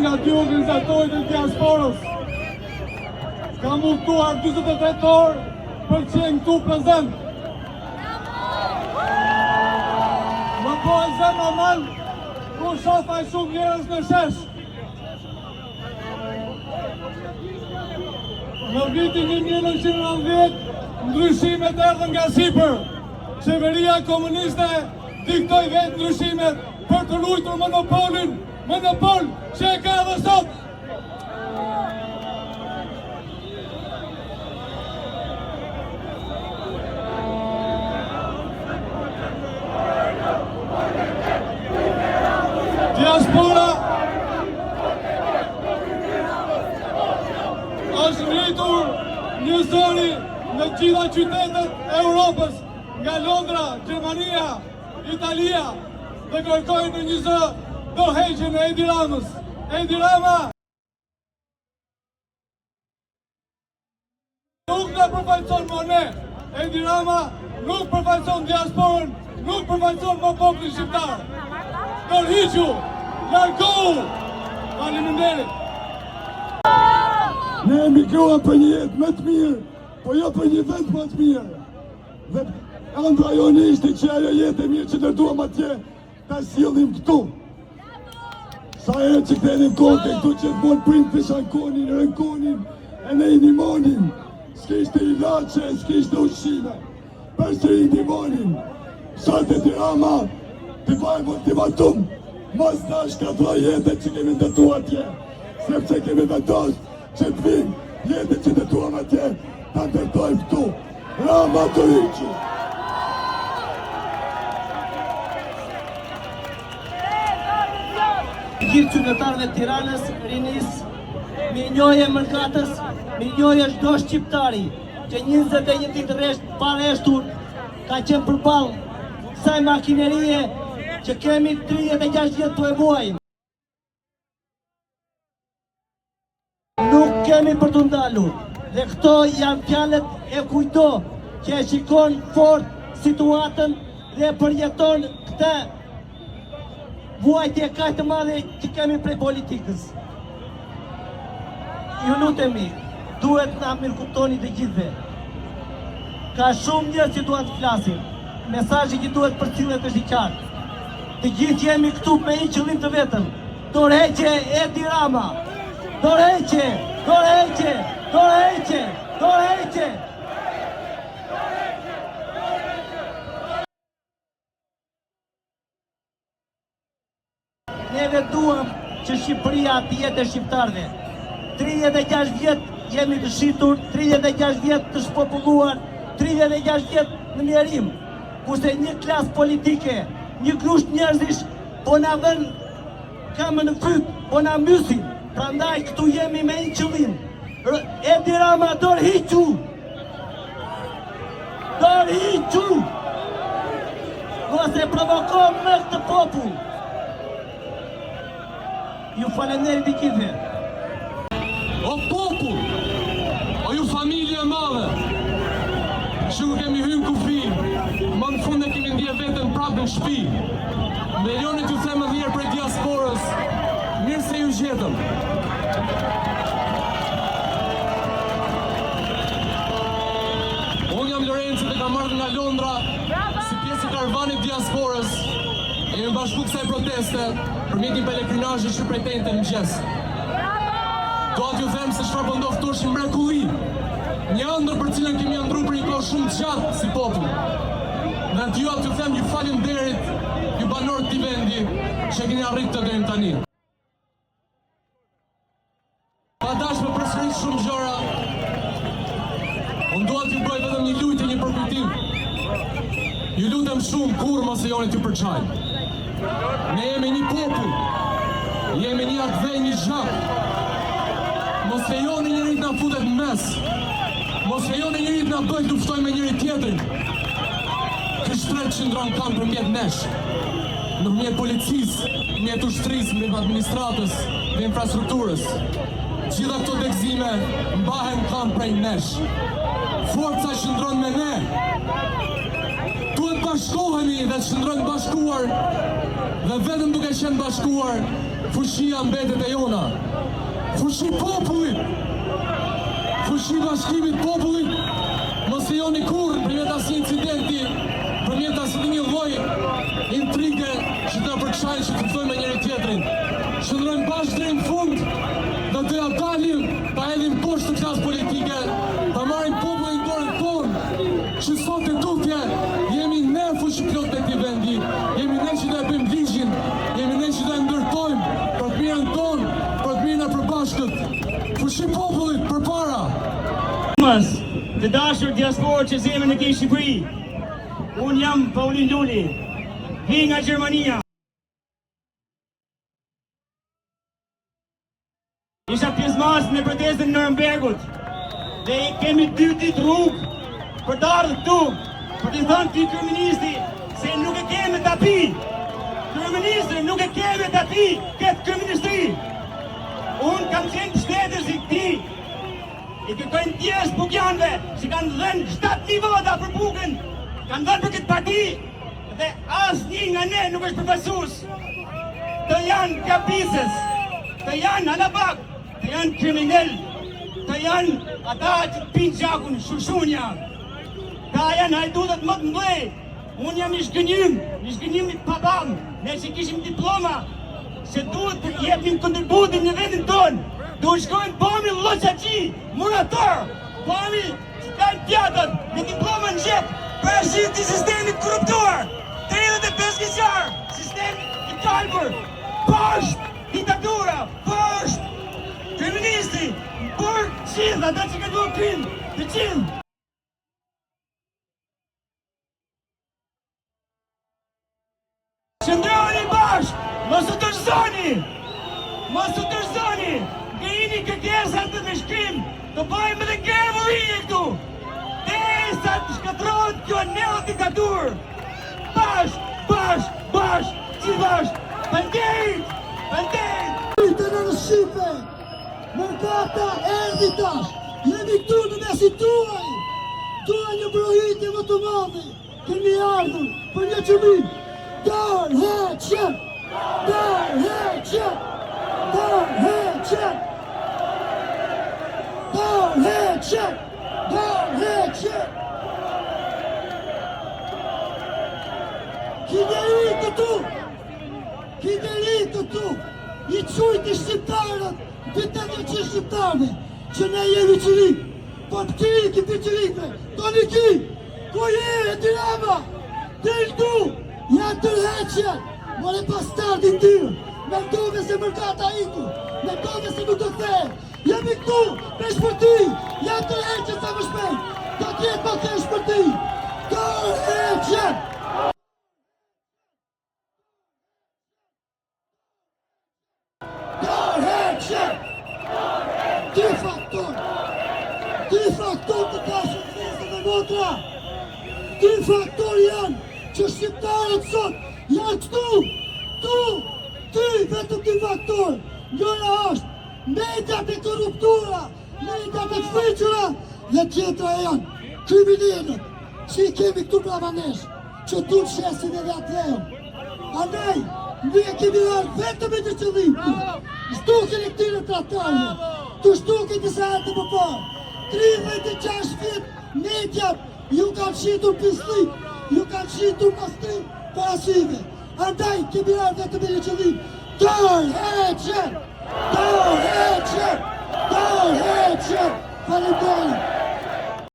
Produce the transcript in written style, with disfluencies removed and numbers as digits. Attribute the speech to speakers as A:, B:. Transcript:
A: nga dy organizatorët e diasporës. Kam udhëtuar 48 orë për të qenë këtu prezent. Më po e zemra mal, ku shofa shumë njerëz në shesh. Në vitin 1990, ndryshimet erdhën nga sipër. Qeveria komuniste diktoi vetë ndryshimet për të luajtur monopolin, monopol që e ka edhe sot. Diaspora është rritur një zëri në gjitha qytetet e Europës, nga Londra, Gjermania, Italia, dhe kërkojnë në një zë dorëheqjen e Edi Ramës. Edi Rama nuk në përfaqëson ne. Edi Rama nuk përfaqëson diasporën, nuk përfaqëson popullin shqiptar. Dorëhiqu, largohu. Faleminderit.
B: Ne emigrova për një jetë më të mirë, po jo për një vend më të mirë. Dhe ëndra jonë ishte që ajo jetë e mirë që ndërtuam atje, ta sjellim këtu. Sa herë që kthenim kokë këtu që të bon prind të shankonin, rënkonin, e ne i ndihmonin. S'kishte ilaçe, s'kishte ushqime. Përsëri i ndihmonin. Sot Edi Rama të bëjmë ultimatum, mos na shkatërroj jetën që kemi ndërtuar atje, sepse kemi vendosur që të vinë jetën që ndërtuam atje, ta ndërtojmë këtu. Rama dorëhiqu.
C: Gjithë qytetarëve të Tiranës, rinis, mi njohje mënkatës, mi njohje çdo shqiptari që 21 ditë pareshtur ka qenë përballë kësaj makinerie që kemi 36 vjet të e muajmë. Nuk kemi për të ndalur, dhe këto janë fjalët e kujto që e shikon fort situatën dhe përjeton këtë vuajtje kaq të madhe që kemi prej politikës. Ju lutemi, duhet na mirëkuptoni të gjithëve. Ka shumë njerëz që duan të flasin. Mesazhi që duhet përcjellet është i qartë. Të gjithë jemi këtu me një qëllim të vetëm. Dorëheqje Edi Rama. Dorëheqje, dorëheqje, dorëheqje, dorëheqje. Neve duam që Shqipëria të jetë e shqiptarëve. 36 vjet jemi të shitur, 36 vjet të shpopulluar, 36 vjet në lirim, kurse një klasë politike, një grusht njerëzish po na vën kamë në fyt, po na mysin. Prandaj këtu jemi me një qëllim. Edi Rama dorëhiqu. Dorëhiqu. Mos e provokon më këtë popull. Ju falenderit i gjithëve.
A: O popull, o ju familje e madhe, që kemi hyrë kufi, më në fund e kemi ndje vetën prapë në shtëpi. Milionit ju themë dhjerë për diasporës, mirë se ju gjetëm. Unë jam Lorenzo dhe kam ardhur nga Londra, si pjesë e karavanit diasporës, e jemi bashku kësaj proteste, për mjetin pelekrinazhi që pretendë të mëngjes. Do t'ju them se çfarë po ndodh këtu është një mrekulli. Një ëndër për cilën kemi ëndruar për një kohë shumë të gjatë si popull. Dhe t'ju them ju faleminderit, ju banorët të vendi që keni arritur deri tani. Pa dashur me përsërit shumë gjëra, unë dua t'ju bëj vetëm një lutje, një përkujtim. Ju lutem shumë kurrë mos e joni t'ju përçaj. Ne jemi një popull, jemi një akvej, një zhak. Mos lejoni njëri të na futet në mes. Mos lejoni njëri të na bëjë të luftoj me njëri tjetrin. Ky shtret që ndron kam përmjet nesh, nëpërmjet policisë, nëpërmjet ushtrisë, nëpërmjet administratës dhe infrastrukturës. Gjitha këto dekzime mbahen kam prej nesh. Forca që ndron me ne. Duhet bashkohemi dhe që ndron bashkuar Dhe vetëm duke qenë bashkuar, fushia mbetet e jona. Fushi popullit. Fushi bashkimit popullit. Mos e joni kurrë përmjet asnjë incidenti, përmjet asnjë lloj intrige që të përçajnë, që të ftojmë me njëri tjetrin. Shndrojmë bashkë deri në fund dhe të ja dalim, ta hedhim poshtë të klasë politike, ta marrim popullin dorën tonë, që sot e tutje jemi ne fushë plot në këtij vendi, jemi ne që do e bëjmë ligjin, jemi ne që do e ndërtojmë për të mirën tonë, për të mirën e përbashkët. Fushi popullit përpara.
D: Të dashur diasporë që zemën në ke Shqipëri, unë jam Paulin Luli, vi nga Gjermania. Isha pjesëmarrës në protestën në Nurembergut dhe kemi 2 ditë rrugë për të ardhur këtu për të thënë ti kryeministri se nuk e kemi tapi. Kryeministri nuk e kemi tapi këtë kryeministri. Unë kam qenë shtetës i këtij. I kërkojnë tjesë bugjanve që kanë dhenë 7.000 vota për bugën, kanë dhenë për këtë parti dhe asnjë nga ne nuk është përfaqësues. Të janë kapisës, të janë alabak, të janë kriminell, të janë ata që pinë gjakun, shushunja. Ta janë hajdutët më të mëdhej. Unë jam i shgënjim i pabam, ne që kishim diploma, që duhet të jepnim kontributin në vendin tonë. Do shkojnë bëmi Lloçaqi, murator, bëmi që kanë pjatët me diplomën në gjep, parashit të sistemit korruptor, 35 vjeçar, sistemi i kalbër, poshtë diktatura, poshtë kriministri, për gjithë ata që kanë krim, të gjithë. Qëndroni bashkë, mos u tërësoni, jeni kërkesat të shkrim, të bëjmë dhe grevërinje këtu, derisa të shkatërrohet kjo neodiktaturë. Bashkë, gjithë bashkë, përnderit!
E: Të në Shqipe, mërkata erdi tash, jemi këtu në mesin tuaj, tuaj një mbrojtje më të madhe, kemi ardhur për një qëmi, dorëheqje! Kideri këtu, i qujti shqiptarët, të që shqiptarëve, që ne jemi qërik, po të këri këti qërikve, të një ki, ku je Tirana, del tu, janë tërheqje, more bastardin tyrë, me ndove se mërkata iku, me ndove se nuk të the, jemi këtu, me shpërti, janë tërheqje sa më shpejt, do tjetë më ke shpërti, tërheqje! Dy faktor të dashur fesë dhe motra. Dy faktor janë që shqiptarët sot janë këtu, ty, vetëm dy faktor. Njëra është mediat e korruptura, mediat e këfiqura, dhe tjetra janë kriminalët që i kemi këtu brava nesh, që tu të shesin edhe atleon. Andaj, ne kemi rarë vetëm e të qëllim, shtukin e këtire tratarve, të shtukin të sajtë më parë. 36 vjet mediat ju kanë shitur pislik, ju kanë shitur mastrim parasive. Andaj, kemi rarë vetëm e një qëllim, tërheqje! Faleminderit!